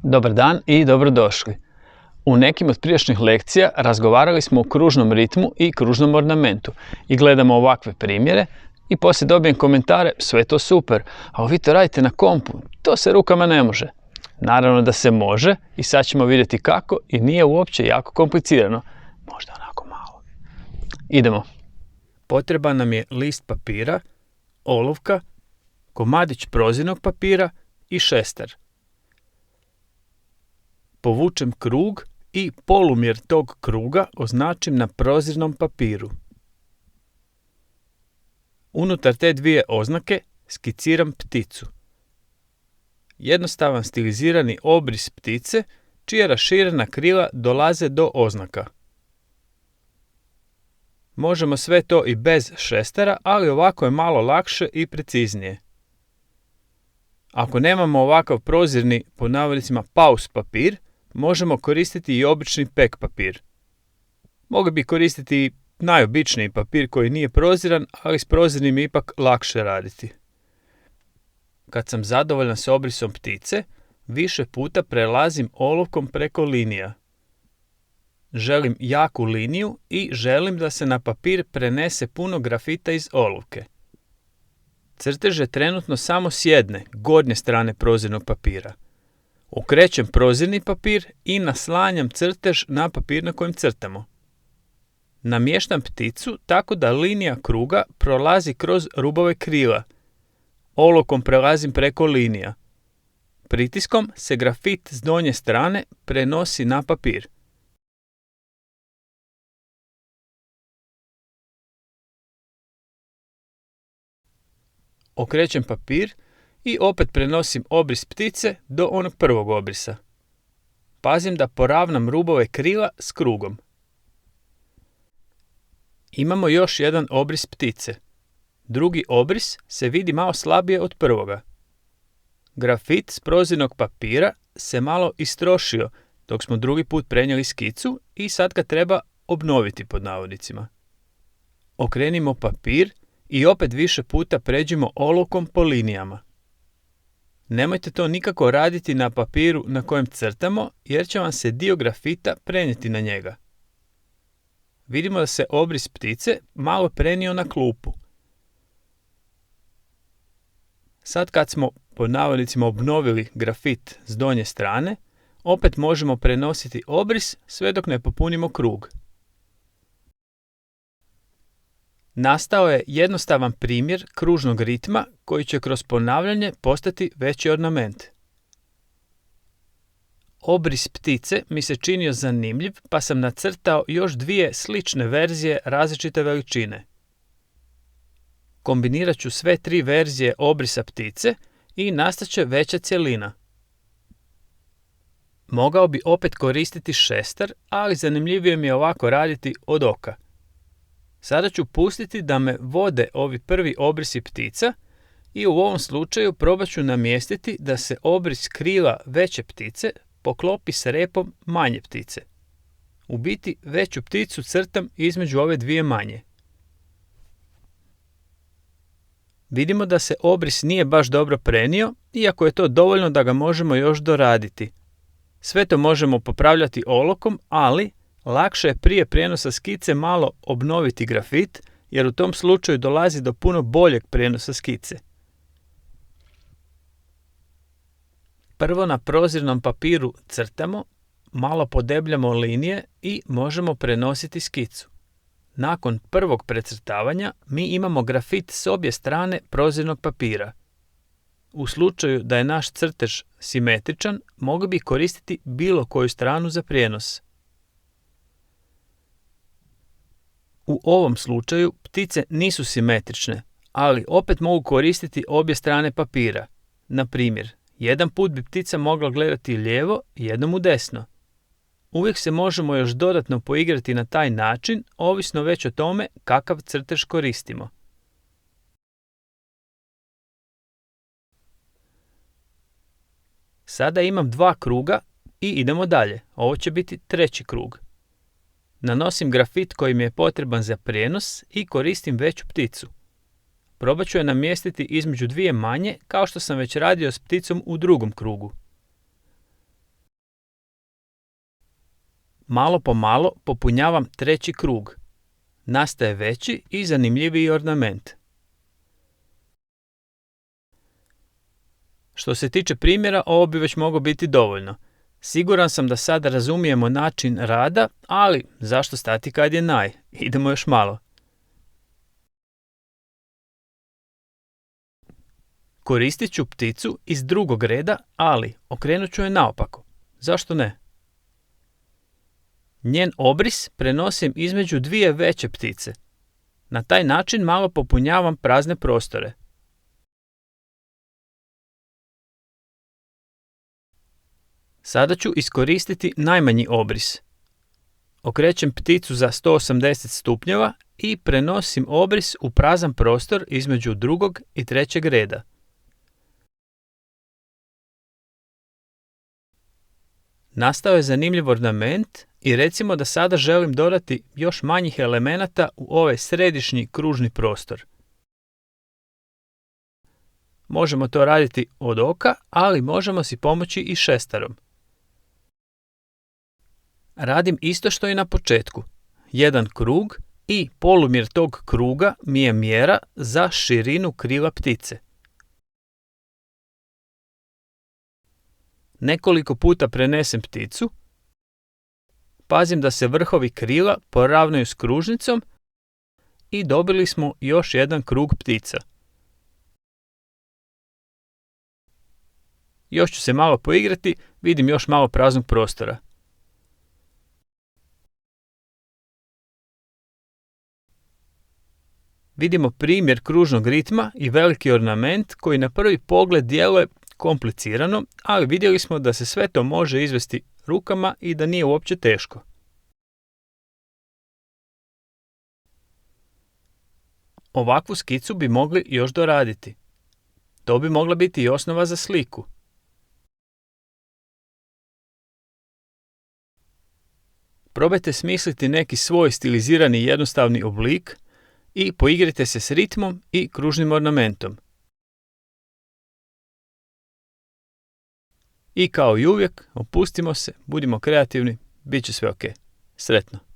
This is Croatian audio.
Dobar dan i dobrodošli. U nekim od prijašnjih lekcija razgovarali smo o kružnom ritmu i kružnom ornamentu i gledamo ovakve primjere i poslije dobijem komentare, sve to super, ali vi to radite na kompu, to se rukama ne može. Naravno da se može i sad ćemo vidjeti kako i nije uopće jako komplicirano, možda onako malo. Idemo. Potreban nam je list papira, olovka, komadić prozirnog papira i šestar. Povučem krug i polumjer tog kruga označim na prozirnom papiru. Unutar te dvije oznake skiciram pticu. Jednostavan stilizirani obris ptice čija raširena krila dolaze do oznaka. Možemo sve to i bez šestara, ali ovako je malo lakše i preciznije. Ako nemamo ovakav prozirni, po navodnicima paus papir, možemo koristiti i obični pek papir. Mogli bi koristiti i najobičniji papir koji nije proziran, ali s prozirnim je ipak lakše raditi. Kad sam zadovoljan s obrisom ptice, više puta prelazim olovkom preko linija. Želim jaku liniju i želim da se na papir prenese puno grafita iz olovke. Crtež je trenutno samo s jedne, gornje strane prozirnog papira. Okrećem prozirni papir i naslanjam crtež na papir na kojem crtamo. Namještam pticu tako da linija kruga prolazi kroz rubove krila. Olovkom prelazim preko linija. Pritiskom se grafit s donje strane prenosi na papir. Okrećem papir i opet prenosim obris ptice do onog prvog obrisa. Pazim da poravnam rubove krila s krugom. Imamo još jedan obris ptice. Drugi obris se vidi malo slabije od prvoga. Grafit s prozirnog papira se malo istrošio dok smo drugi put prenijeli skicu i sad ga treba obnoviti pod navodnicima. Okrenimo papir i opet više puta pređimo olovkom po linijama. Nemojte to nikako raditi na papiru na kojem crtamo jer će vam se dio grafita prenijeti na njega. Vidimo da se obris ptice malo prenio na klupu. Sad kad smo pod navodnicima obnovili grafit s donje strane, opet možemo prenositi obris sve dok ne popunimo krug. Nastao je jednostavan primjer kružnog ritma koji će kroz ponavljanje postati veći ornament. Obris ptice mi se činio zanimljiv pa sam nacrtao još dvije slične verzije različite veličine. Kombinirat ću sve tri verzije obrisa ptice i nastat će veća cjelina. Mogao bi opet koristiti šestar, ali zanimljivije mi je ovako raditi od oka. Sada ću pustiti da me vode ovi prvi obrisi ptica i u ovom slučaju probat ću namjestiti da se obris krila veće ptice poklopi s repom manje ptice. U biti veću pticu crtam između ove dvije manje. Vidimo da se obris nije baš dobro prenio, iako je to dovoljno da ga možemo još doraditi. Sve to možemo popravljati olovkom, ali lakše je prije prijenosa skice malo obnoviti grafit, jer u tom slučaju dolazi do puno boljeg prijenosa skice. Prvo na prozirnom papiru crtamo, malo podebljamo linije i možemo prenositi skicu. Nakon prvog precrtavanja mi imamo grafit s obje strane prozirnog papira. U slučaju da je naš crtež simetričan, mogli bi koristiti bilo koju stranu za prijenos. U ovom slučaju ptice nisu simetrične, ali opet mogu koristiti obje strane papira. Na primjer, jedan put bi ptica mogla gledati lijevo, jednom u desno. Uvijek se možemo još dodatno poigrati na taj način, ovisno već o tome kakav crtež koristimo. Sada imam dva kruga i idemo dalje. Ovo će biti treći krug. Nanosim grafit koji mi je potreban za prijenos i koristim veću pticu. Probat ću je namjestiti između dvije manje, kao što sam već radio s pticom u drugom krugu. Malo po malo popunjavam treći krug. Nastaje veći i zanimljiviji ornament. Što se tiče primjera, ovo bi već moglo biti dovoljno. Siguran sam da sada razumijemo način rada, ali zašto stati kad je naj? Idemo još malo. Koristit ću pticu iz drugog reda, ali okrenut ću je naopako. Zašto ne? Njen obris prenosim između dvije veće ptice. Na taj način malo popunjavam prazne prostore. Sada ću iskoristiti najmanji obris. Okrećem pticu za 180 stupnjeva i prenosim obris u prazan prostor između drugog i trećeg reda. Nastao je zanimljiv ornament i recimo da sada želim dodati još manjih elemenata u ovaj središnji kružni prostor. Možemo to raditi od oka, ali možemo si pomoći i šestarom. Radim isto što i na početku. Jedan krug i polumjer tog kruga mi je mjera za širinu krila ptice. Nekoliko puta prenesem pticu, pazim da se vrhovi krila poravnaju s kružnicom i dobili smo još jedan krug ptica. Još ću se malo poigrati, vidim još malo praznog prostora. Vidimo primjer kružnog ritma i veliki ornament koji na prvi pogled djeluje komplicirano, ali vidjeli smo da se sve to može izvesti rukama i da nije uopće teško. Ovakvu skicu bi mogli još doraditi. To bi mogla biti i osnova za sliku. Probajte smisliti neki svoj stilizirani jednostavni oblik i poigrajte se s ritmom i kružnim ornamentom. I kao i uvijek, opustimo se, budimo kreativni, bit će sve ok. Sretno!